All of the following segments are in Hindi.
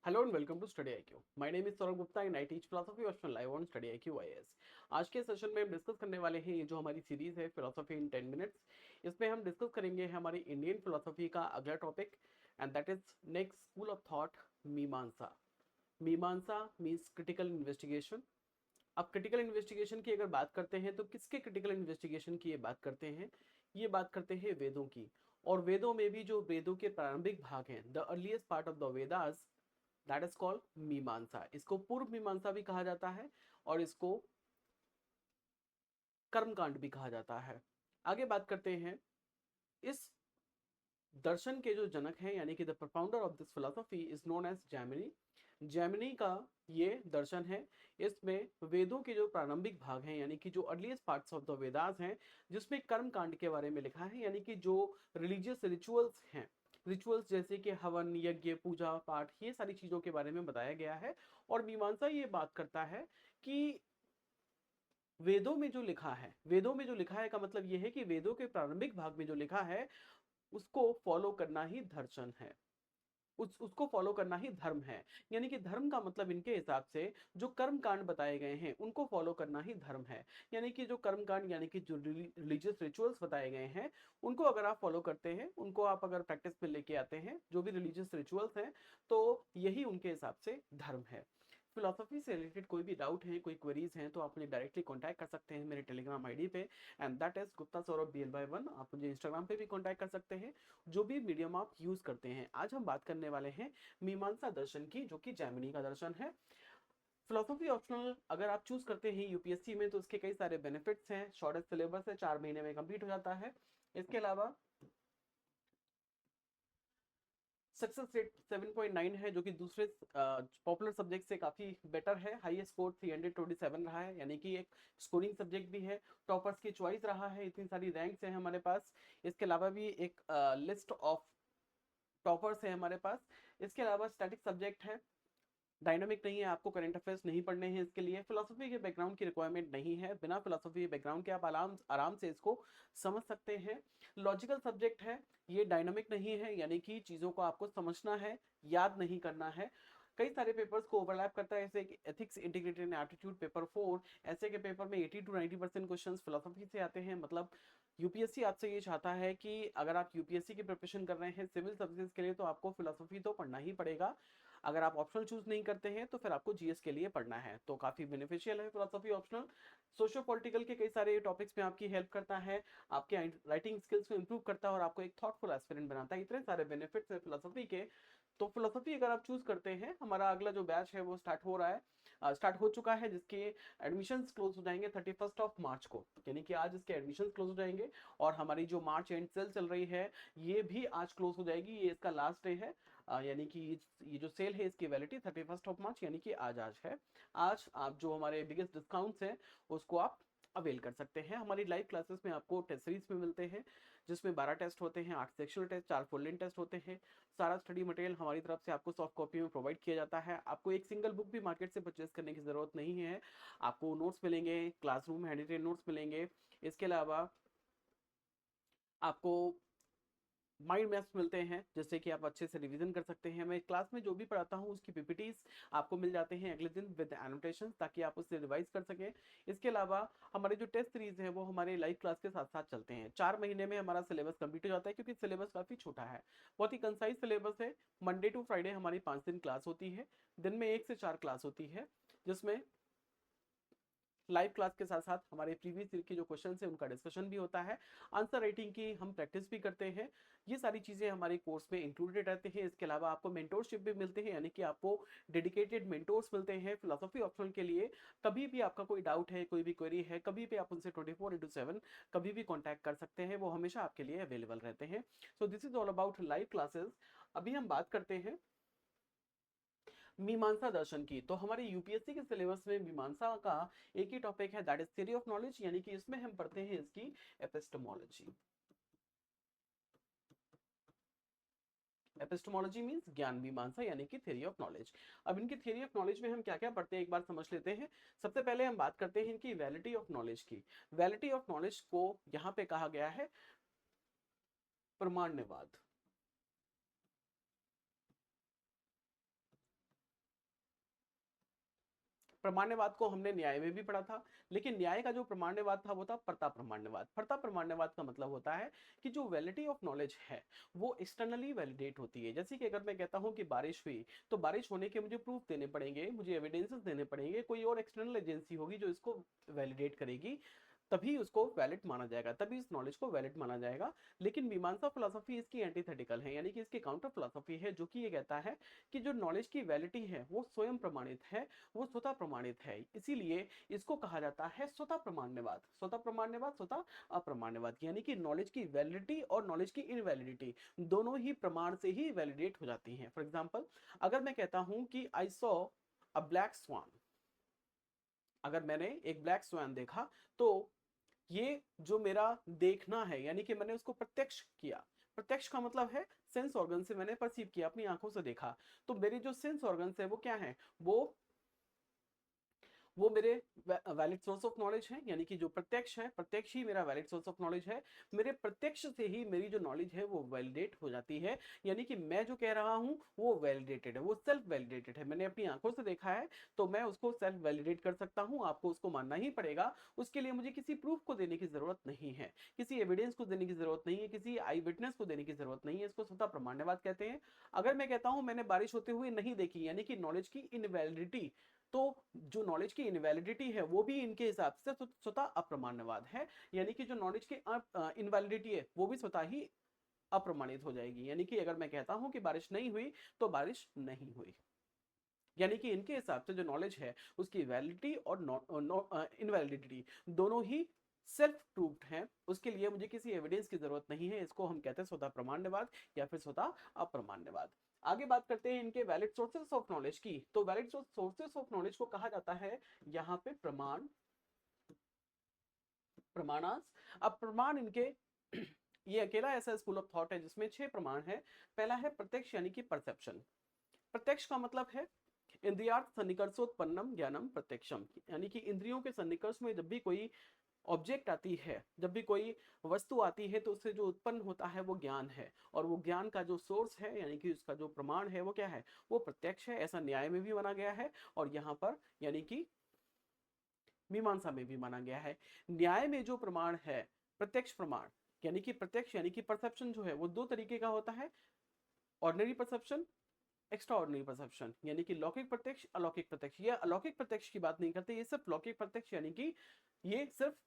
Hello and welcome to Study IQ. My name is Saurabh Gupta and I teach philosophy optional live on Study IQ IAS. आज के सेशन में हम डिस्कस करने वाले हैं ये जो हमारी सीरीज है फिलोसफी इन 10 मिनट्स। इसमें हम डिस्कस करेंगे हमारी इंडियन फिलोसफी का अगला topic and that is next school of thought, मीमांसा। मीमांसा मीन्स क्रिटिकल इन्वेस्टिगेशन। अब क्रिटिकल इन्वेस्टिगेशन की अगर बात करते हैं तो किसके क्रिटिकल इन्वेस्टिगेशन की ये बात करते हैं? ये बात करते हैं वेदों की। और वेदों में भी जो वेदों के प्रारंभिक भाग हैं, the earliest part of the Vedas, that is called मीमांसा। इसको पूर्व मीमांसा भी कहा जाता है और इसको कर्मकांड भी कहा जाता है। आगे बात करते हैं, इस दर्शन के जो जनक हैं यानी कि the propounder of this philosophy is known as Jaimini. Jaimini का ये दर्शन है। इसमें वेदों के जो प्रारंभिक भाग हैं यानी कि जो earliest parts of the Vedas हैं, जिसमें कर्म कांड के बारे में लिखा है, यानी कि जो रिलीजियस रिचुअल्स हैं, रिचुअल्स जैसे कि हवन, यज्ञ, पूजा पाठ, ये सारी चीजों के बारे में बताया गया है। और मीमांसा ये बात करता है कि वेदों में जो लिखा है, वेदों में जो लिखा है का मतलब ये है कि वेदों के प्रारंभिक भाग में जो लिखा है उसको फॉलो करना ही दर्शन है। उसको फॉलो करना ही धर्म है। यानी कि धर्म का मतलब इनके हिसाब से जो कर्म कांड बताए गए हैं उनको फॉलो करना ही धर्म है। यानी कि जो कर्म कांड यानी कि जो रिलीजियस रिचुअल्स बताए गए हैं उनको अगर आप फॉलो करते हैं, उनको आप अगर प्रैक्टिस में लेके आते हैं, जो भी रिलीजियस रिचुअल्स हैं, तो यही उनके हिसाब से धर्म है। फिलोसफी से रिलेटेड कोई भी डाउट है, कोई क्वेरीज हैं, तो आप मुझे डायरेक्टली कॉन्टैक्ट कर सकते हैं मेरे टेलीग्राम आईडी पे and that is Gupta Saurabh BL/1। आप मुझे इंस्टाग्राम पे भी कॉन्टैक्ट कर सकते हैं, जो भी मीडियम आप यूज करते हैं। आज हम बात करने वाले हैं मीमांसा दर्शन की, जो कि जैमिनी का दर्शन है। फिलोसफी ऑप्शनल अगर आप चूज करते हैं यूपीएससी में तो इसके कई सारे बेनिफिट्स हैं। शॉर्टेस्ट सिलेबस है, 4 महीने में कंप्लीट हो जाता है। इसके अलावा सक्सेस रेट 7.9 है, जो कि दूसरे पॉपुलर सब्जेक्ट से काफी बेटर है। हाईएस्ट स्कोर 327 रहा है, यानी कि एक स्कोरिंग सब्जेक्ट भी है। टॉपर्स की चॉइस रहा है, इतनी सारी रैंक्स हैं हमारे पास। इसके अलावा भी एक लिस्ट ऑफ टॉपर्स है हमारे पास। इसके अलावा स्टैटिक सब्जेक्ट है, डायनामिक नहीं है, आपको करंट अफेयर्स नहीं पढ़ने हैं इसके लिए। फिलोसफी के बैकग्राउंड की रिक्वायरमेंट नहीं है, बिना फिलोसफी के बैकग्राउंड के आप आराम आराम से इसको समझ सकते हैं। लॉजिकल सब्जेक्ट है, ये डायनामिक नहीं है, यानी कि चीज़ों को आपको समझना है, याद नहीं करना है। कई सारे पेपर्स को ओवरलैप करता है, जैसे ethics, integrated and aptitude paper 4। ऐसे के पेपर में 80 to 90% क्वेश्चंस फिलोसफी से आते हैं। मतलब यूपीएससी आपसे ये चाहता है कि अगर आप यूपीएससी की प्रिपरेशन कर रहे हैं सिविल सर्विसेज के लिए, तो आपको फिलोसफी तो पढ़ना ही पड़ेगा। अगर आप ऑप्शनल चूज नहीं करते हैं तो फिर आपको जीएस के लिए पढ़ना है, तो काफी बेनिफिशियल है फिलोसफी ऑप्शनल। सोशो पॉलिटिकल के कई सारे टॉपिक्स में आपकी हेल्प करता है, आपके राइटिंग स्किल्स को इंप्रूव करता है और आपको एक थॉटफुल एस्पिरेंट बनाता है। इतने सारे बेनिफिट्स हैं फिलोसफी के। तो फिलोसफी अगर आप चूज करते हैं, हमारा अगला जो बैच है वो स्टार्ट हो रहा है, स्टार्ट हो चुका है, जिसके एडमिशंस क्लोज हो जाएंगे 31 मार्च को, यानी कि आज इसके एडमिशंस क्लोज हो जाएंगे। और हमारी जो मार्च एंड सेल चल रही है ये भी आज क्लोज हो जाएगी, ये इसका लास्ट डे है। यानी कि ये जो सेल है इसकी वैलिडिटी 31 मार्च, यानी कि आज है। आज आप जो हमारे बिगेस्ट डिस्काउंट्स हैं उसको आप अवेल कर सकते हैं। हमारी लाइव क्लासेस में आपको टेस्ट सीरीज में मिलते हैं, जिसमें 12 टेस्ट होते हैं, 8 sectional test, 4 full length test होते हैं। सारा स्टडी मटेरियल हमारी तरफ से आपको सॉफ्ट कॉपी में प्रोवाइड किया जाता है। आपको एक सिंगल बुक भी मार्केट से परचेस करने की जरूरत नहीं है। आपको नोट्स मिलेंगे, क्लासरूम हैंड रिटेन नोट्स मिलेंगे। इसके अलावा आपको माइंड मैप्स मिलते हैं, जिससे कि आप अच्छे से रिवीजन कर सकते हैं। मैं क्लास में जो भी पढ़ाता हूँ उसकी पीपीटीज आपको मिल जाते हैं अगले दिन विद एनोटेशन, ताकि आप उससे रिवाइज कर सकें। इसके अलावा हमारे जो टेस्ट सीरीज है वो हमारे लाइव क्लास के साथ साथ चलते हैं। 4 महीने में हमारा सिलेबस कंप्लीट हो जाता है, क्योंकि सिलेबस काफी छोटा है, बहुत ही कंसाइज सिलेबस है। मंडे टू फ्राइडे हमारी 5 दिन क्लास होती है, दिन में 1 से 4 क्लास होती है, जिसमें लाइव क्लास के साथ साथ हमारे प्रीवियस ईयर के जो क्वेश्चंस हैं उनका डिस्कशन भी होता है। आंसर राइटिंग की हम प्रैक्टिस भी करते हैं। ये सारी चीजें हमारे कोर्स में इंक्लूडेड रहते हैं। इसके अलावा आपको मेंटोरशिप भी मिलते हैं, यानी कि आपको डेडिकेटेड मेंटोर्स मिलते हैं फिलोसफी ऑप्शनल के लिए। कभी भी आपका कोई डाउट है, कोई भी क्वेरी है, कभी भी आप उनसे 24/7 कभी भी कॉन्टैक्ट कर सकते हैं, वो हमेशा आपके लिए अवेलेबल रहते हैं। So this is all about live classes. अभी हम बात करते हैं मीमांसा दर्शन की। तो हमारे यूपीएससी के सिलेबस में मीमांसा का एक ही टॉपिक है, that is theory of knowledge, यानी कि इसमें हम पढ़ते हैं इसकी एपिस्टेमोलॉजी। एपिस्टेमोलॉजी मींस ज्ञान मीमांसा, यानी कि थ्योरी ऑफ नॉलेज। अब इनकी थ्योरी ऑफ नॉलेज में हम क्या क्या पढ़ते हैं एक बार समझ लेते हैं। सबसे पहले हम बात करते हैं इनकी वैलिडिटी ऑफ नॉलेज की। वैलिडिटी ऑफ नॉलेज को यहाँ पे कहा गया है प्रमाण्यवाद। प्रमाण्यवाद को हमने न्याय में भी पढ़ा था, लेकिन न्याय का जो प्रमाण्यवाद था वो था परता प्रमाण्यवाद। परता प्रमाण्यवाद का मतलब होता है कि जो वैलिडिटी ऑफ नॉलेज है वो एक्सटर्नली वैलिडेट होती है। जैसे कि अगर मैं कहता हूँ कि बारिश हुई, तो बारिश होने के मुझे प्रूफ देने पड़ेंगे, मुझे एविडेंसेस देने पड़ेंगे, कोई और एक्सटर्नल एजेंसी होगी जो इसको वैलिडेट करेगी, तभी उसको वैलिड माना जाएगा, तभी इस नॉलेज को वैलिड माना जाएगा। लेकिन मीमांसा फिलॉसफी इसकी एंटीथेटिकल है, यानी कि इसकी काउंटर फिलॉसफी है, जो कि ये कहता है कि जो नॉलेज की वैलिडिटी है वो स्वयं प्रमाणित है, वो स्वतः प्रमाणित है। इसीलिए इसको कहा जाता है स्वतः प्रमाण्यवाद। स्वतः प्रमाण्यवाद, स्वतः अप्रमाण्यवाद, यानी कि नॉलेज की वैलिडिटी और नॉलेज की इनवैलिडिटी दोनों ही प्रमाण से ही वैलिडेट हो जाती हैं। फॉर एग्जाम्पल, अगर मैं कहता हूं कि I saw a black swan, अगर मैंने एक ब्लैक स्वान देखा, तो ये जो मेरा देखना है, यानी कि मैंने उसको प्रत्यक्ष किया। प्रत्यक्ष का मतलब है सेंस ऑर्गन से मैंने परसीव किया, अपनी आंखों से देखा। तो मेरे जो सेंस ऑर्गन है वो क्या है, वो मेरे वैलिड सोर्स ऑफ नॉलेज है, यानी कि जो प्रत्यक्ष है, प्रत्यक्ष ही मेरा वैलिड सोर्स ऑफ नॉलेज है। मेरे प्रत्यक्ष से ही मेरी जो नॉलेज है वो वैलिडेट हो जाती है, यानी कि मैं जो कह रहा हूं वो वैलिडेटेड है, वो सेल्फ वैलिडेटेड है। मैंने अपनी आंखों से देखा है तो मैं उसको सेल्फ वैलिडेट कर सकता हूं, आपको उसको मानना ही पड़ेगा। उसके लिए मुझे किसी प्रूफ को देने की जरूरत नहीं है, किसी एविडेंस को देने की जरूरत नहीं है, किसी आई विटनेस को देने की जरूरत नहीं है। इसको स्वतः प्रमाण्यवाद कहते हैं। अगर मैं कहता हूं मैंने बारिश होते हुए नहीं देखी, यानी कि नॉलेज की इनवैलिडिटी, तो जो नॉलेज की इनवैलिडिटी है वो भी इनके हिसाब से स्वतः अप्रमाण्यवाद है, यानी कि जो नॉलेज की इनवैलिडिटी है वो भी स्वतः ही अप्रमाणित हो जाएगी। यानी कि अगर मैं कहता हूं कि बारिश नहीं हुई तो बारिश नहीं हुई, यानी कि इनके हिसाब से जो नॉलेज है उसकी वैलिडिटी और इनवैलिडिटी दोनों ही सेल्फ प्रूव्ड है, उसके लिए मुझे किसी एविडेंस की जरूरत नहीं है। इसको हम कहते हैं स्वतः प्रमाण्यवाद या फिर स्वतः अप्रमाण्यवाद। आगे बात करते हैं इनके वैलिड सोर्सेस ऑफ नॉलेज की। तो वैलिड सोर्सेस ऑफ नॉलेज को कहा जाता है यहाँ पे प्रमाण, प्रमाणांश। अब प्रमाण इनके ये अकेला ऐसा स्कूल ऑफ थॉट है जिसमें 6 प्रमाण है। पहला है प्रत्यक्ष, यानी कि परसेप्शन। प्रत्यक्ष का मतलब है इंद्रियार्थ सन्निकर्षोत्पन्नम ज्ञानम प्रत्यक्षम, यानी कि इंद्रियों के सन्निकर्ष में जब भी कोई ऑब्जेक्ट आती है, जब भी कोई वस्तु आती है, तो उससे जो उत्पन्न होता है वो ज्ञान है, और वो ज्ञान का जो सोर्स है, यानी कि उसका जो प्रमाण है वो क्या है, वो प्रत्यक्ष है। ऐसा न्याय में भी माना गया है और यहाँ पर यानी कि मीमांसा में भी माना गया है। न्याय में जो प्रमाण है, प्रत्यक्ष प्रमाण, यानी कि प्रत्यक्ष यानी कि परसेप्शन जो है वो दो तरीके का होता है, ordinary perception, extra ordinary perception, यानी कि लौकिक प्रत्यक्ष, अलौकिक प्रत्यक्ष। ये अलौकिक प्रत्यक्ष की बात नहीं करते, ये सिर्फ लौकिक प्रत्यक्ष, यानी कि ये सिर्फ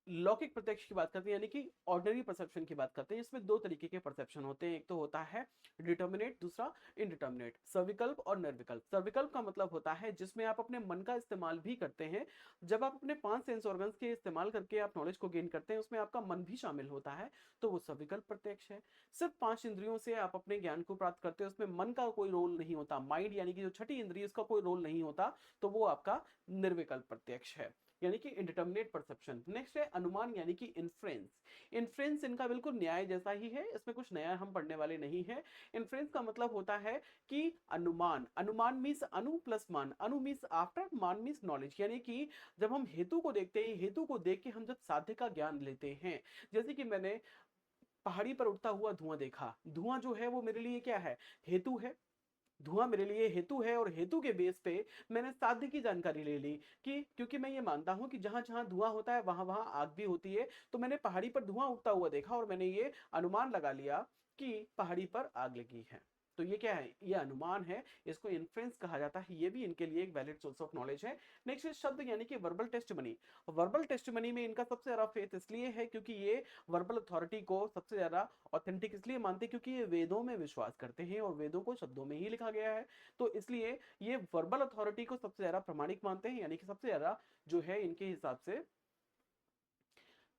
लौकिक प्रत्यक्ष की बात करते हैं, यानी कि ऑर्डिनरी परसेप्शन की बात करते हैं। इसमें दो तरीके के परसेप्शन होते हैं, एक तो होता है डिटर्मिनेट, दूसरा इनडिटर्मिनेट। सविकल्प और निर्विकल्प। सविकल्प का मतलब होता है जिसमें आप अपने मन का इस्तेमाल भी करते हैं। जब आप अपने 5 सेंस ऑर्गन्स के इस्तेमाल करके आप नॉलेज को गेन करते हैं, उसमें आपका मन भी शामिल होता है, तो वो सविकल्प प्रत्यक्ष है। सिर्फ 5 इंद्रियों से आप अपने ज्ञान को प्राप्त करते हैं, उसमें मन का कोई रोल नहीं होता, माइंड यानी कि जो छठी इंद्रिय उसका कोई रोल नहीं होता, तो वो आपका निर्विकल्प प्रत्यक्ष है, यानी कि इंडिटर्मिनेट परसेप्शन। नेक्स्ट है अनुमान, यानी कि इन्फ्रेंस। इन्फ्रेंस इनका बिल्कुल न्याय जैसा ही है, इसमें कुछ नया हम पढ़ने वाले नहीं है। इन्फ्रेंस का मतलब होता है कि अनुमान, अनुमान मीन्स अनु प्लस मान, अनु मीन्स आफ्टर, मान मीन्स नॉलेज, यानी कि जब हम हेतु को देखते हैं, हेतु को देख के हम जब साध्य का ज्ञान लेते हैं, जैसे कि मैंने पहाड़ी पर उठता हुआ धुआं देखा, धुआं जो है वो मेरे लिए क्या है, हेतु है। धुआं मेरे लिए हेतु है, और हेतु के बेस पे मैंने साध्य की जानकारी ले ली कि क्योंकि मैं ये मानता हूं कि जहां जहां धुआं होता है वहां वहां आग भी होती है, तो मैंने पहाड़ी पर धुआं उठता हुआ देखा और मैंने ये अनुमान लगा लिया कि पहाड़ी पर आग लगी है। तो ये क्या है, ये अनुमान है, इसको इन्फ्रेंस कहा जाता है। ये भी इनके लिए एक वैलिड सोर्स ऑफ नॉलेज है। नेक्स्ट शब्द, यानी कि वर्बल टेस्टिमनी। वर्बल टेस्टिमनी में इनका सबसे ज्यादा फेथ इसलिए है क्योंकि ये वर्बल अथॉरिटी को सबसे ज्यादा ऑथेंटिक इसलिए मानते हैं क्योंकि ये वेदों में विश्वास करते हैं और वेदों को शब्दों में ही लिखा गया है, तो इसलिए ये वर्बल अथॉरिटी को सबसे ज्यादा प्रमाणिक मानते हैं। यानी कि सबसे ज्यादा जो है इनके हिसाब से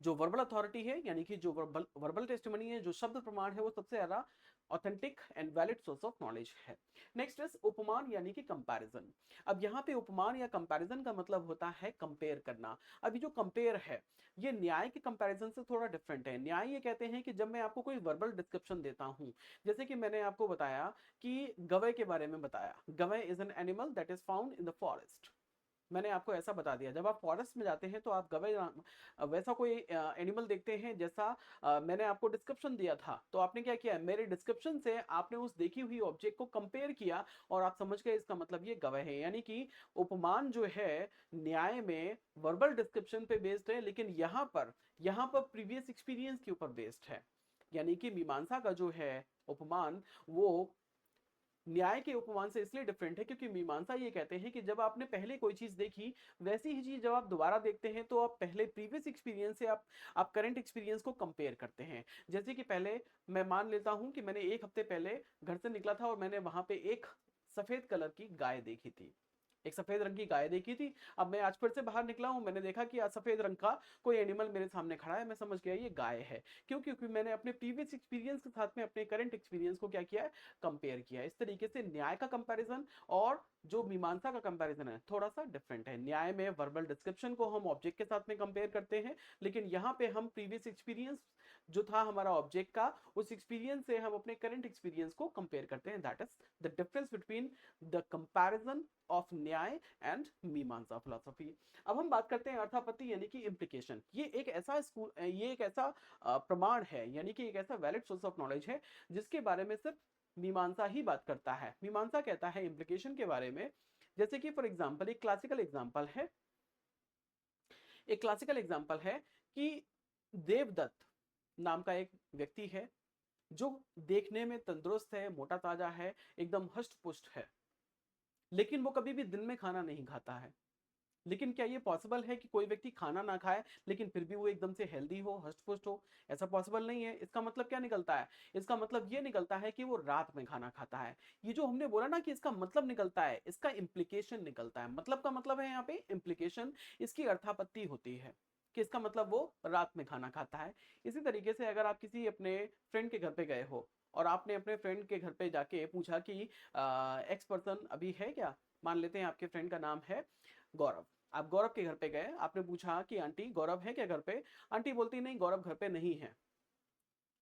जो वर्बल अथॉरिटी है, यानी कि जो वर्बल टेस्टिमनी है, जो शब्द प्रमाण है, वो सबसे ज्यादा authentic and valid source of knowledge है। नेक्स्ट इज उपमान, यानी कि कंपैरिजन। अब यहाँ पे उपमान या कंपैरिजन का मतलब होता है कंपेयर करना। अभी जो कंपेयर है ये न्याय के कंपैरिजन से थोड़ा डिफरेंट है। न्याय ये कहते हैं कि जब मैं आपको कोई वर्बल डिस्क्रिप्शन देता हूँ, जैसे कि मैंने आपको बताया कि गवय के बारे में बताया, gavaya is an animal that is found in the forest, मैंने आपको ऐसा बता दिया, जब आप फॉरेस्ट में जाते हैं तो आप गवे वैसा कोई एनिमल देखते हैं जैसा मैंने आपको डिस्क्रिप्शन दिया था, तो आपने क्या किया, मेरे डिस्क्रिप्शन से आपने उस देखी हुई ऑब्जेक्ट को कंपेयर किया और आप समझ गए इसका मतलब ये गवे है। यानी कि उपमान जो है न्याय में वर्बल डिस्क्रिप्शन पे बेस्ड है, लेकिन यहाँ पर प्रीवियस एक्सपीरियंस के ऊपर बेस्ड है। यानी कि मीमांसा का जो है उपमान वो न्याय के उपमान से इसलिए डिफरेंट है क्योंकि मीमांसा ये कहते हैं कि जब आपने पहले कोई चीज देखी, वैसी ही चीज जब आप दोबारा देखते हैं तो आप पहले प्रीवियस एक्सपीरियंस से आप करंट एक्सपीरियंस को कंपेयर करते हैं। जैसे कि पहले मैं मान लेता हूं कि मैंने एक हफ्ते पहले घर से निकला था और मैंने वहां पे एक सफेद कलर की गाय देखी थी, एक सफेद रंग की गाय देखी थी। अब मैं आज फिर से बाहर निकला हूं, मैंने देखा कि आज सफेद रंग का कोई एनिमल मेरे सामने खड़ा है, मैं समझ गया ये गाय है। क्यों? क्योंकि मैंने अपने प्रीवियस एक्सपीरियंस के साथ में अपने करंट एक्सपीरियंस को क्या किया है, कंपेयर किया। इस तरीके से न्याय का कंपैरिजन और जो मीमांसा का कंपैरिजन है थोड़ा सा डिफरेंट है। न्याय में वर्बल डिस्क्रिप्शन को हम ऑब्जेक्ट के साथ में कंपेयर करते हैं, लेकिन यहाँ पे हम प्रीवियस एक्सपीरियंस जो था हमारा ऑब्जेक्ट का, उस एक्सपीरियंस से हम अपने करंट एक्सपीरियंस को कंपेयर करते हैं। That is the difference between the comparison of न्याय एंड मीमांसा फिलोसफी। अब हम बात करते हैं अर्थापत्ति यानी कि इंप्लीकेशन। ये एक ऐसा प्रमाण है, यानी कि एक ऐसा वैलिड सोर्स ऑफ नॉलेज है जिसके बारे में सिर्फ मीमांसा ही बात करता है। मीमांसा कहता है इंप्लीकेशन के बारे में। जैसे कि फॉर एग्जांपल एक क्लासिकल एग्जांपल है कि देवदत्त नाम का एक व्यक्ति है जो देखने में तंदुरुस्त है, मोटा ताजा है, एकदम हष्ट पुष्ट है, लेकिन वो कभी भी दिन में खाना नहीं खाता है। लेकिन क्या ये पॉसिबल है कि कोई व्यक्ति खाना ना खाए लेकिन फिर भी वो एकदम से हेल्दी हो, हष्ट पुष्ट हो? ऐसा पॉसिबल नहीं है। इसका मतलब क्या निकलता है? इसका मतलब ये निकलता है कि वो रात में खाना खाता है। ये जो हमने बोला ना कि इसका मतलब निकलता है, इसका इंप्लीकेशन निकलता है। मतलब का मतलब है यहाँ पे इंप्लीकेशन, इसकी अर्थापत्ति होती है कि इसका मतलब वो रात में खाना खाता है। इसी तरीके से अगर आप किसी अपने फ्रेंड के घर पे गए हो और आपने अपने फ्रेंड के घर पे जाके पूछा कि एक्स पर्सन अभी है क्या, मान लेते हैं आपके फ्रेंड का नाम है गौरव। आप गौरव के घर पे गए, आपने पूछा कि आंटी गौरव है क्या घर पे? आंटी बोलती नहीं, गौरव घर पे नहीं है।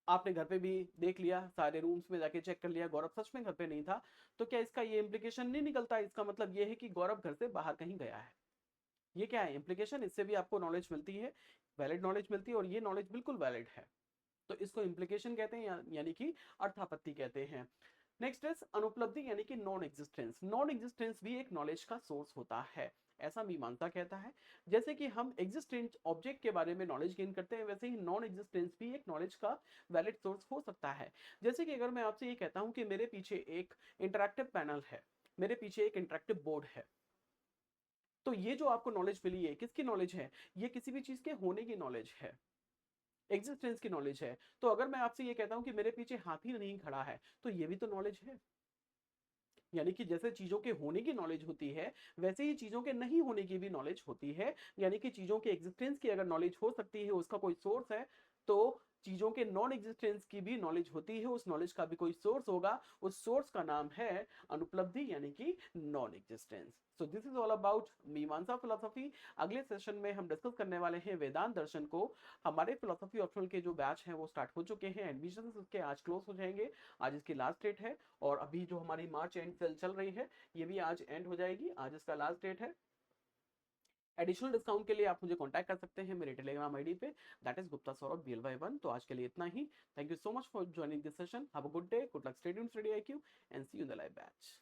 आपने घर पे भी देख लिया, सारे रूम्स में जाके चेक कर लिया, गौरव सच में घर पे नहीं था। तो क्या इसका ये इंप्लीकेशन नहीं निकलता? इसका मतलब ये है कि गौरव घर से बाहर कहीं गया है। ये क्या है? इंप्लीकेशन। इससे भी आपको नॉलेज मिलती है, वैलिड नॉलेज मिलती है, और ये नॉलेज बिल्कुल वैलिड है। तो इसको इंप्लीकेशन कहते हैं, यानी कि अर्थापत्ति कहते हैं। नेक्स्ट इज अनुपलब्धि यानी कि नॉन एग्जिस्टेंस। नॉन एग्जिस्टेंस भी एक नॉलेज का सोर्स होता है, ऐसा मीमांसा कहता है। जैसे कि हम एग्जिस्टेंट ऑब्जेक्ट के बारे में नॉलेज गेन करते हैं, वैसे ही नॉन एग्जिस्टेंस भी एक नॉलेज का वैलिड सोर्स हो सकता है। जैसे कि अगर मैं आपसे ये कहता हूं कि मेरे पीछे एक इंटरैक्टिव पैनल है, मेरे पीछे एक इंटरैक्टिव बोर्ड है, तो ये जो आपको नॉलेज मिली है, किसकी नॉलेज है? ये किसी भी चीज के होने की नॉलेज है, एग्जिस्टेंस की नॉलेज है। तो अगर मैं आपसे ये कहता हूं कि मेरे पीछे हाथी नहीं खड़ा है, तो ये भी तो नॉलेज है। यानी कि जैसे चीजों के होने की नॉलेज होती है, वैसे ही चीजों के नहीं होने की भी नॉलेज होती है। यानी कि चीजों के एग्जिस्टेंस की अगर नॉलेज हो सकती है, उसका कोई सोर्स है, तो चीजों के नॉन एग्जिस्टेंस की भी नॉलेज होती है, उस नॉलेज का भी कोई सोर्स होगा। उस सोर्स का नाम है अनुपलब्धि यानी कि non existence. So this is all about मीमांसा फिलोसफी। अगले सेशन में हम डिस्कस करने वाले हैं वेदांत दर्शन को। हमारे फिलोसफी ऑप्शनल के जो बैच हैं वो स्टार्ट हो चुके हैं, एडमिशन उसके आज क्लोज हो जाएंगे। आज इसकी लास्ट डेट है, और अभी जो हमारी मार्च एंड सेल चल रही है, ये भी आज एंड हो जाएगी, आज इसका लास्ट डेट है। एडिशनल डिस्काउंट के लिए आप मुझे कांटेक्ट कर सकते हैं मेरे टेलीग्राम आईडी पे, that is Gupta Saurabh BLY1। तो आज के लिए इतना ही। Thank you so much for joining this session. Have a good day, good luck, stay tuned, study IQ, and see you in the live batch.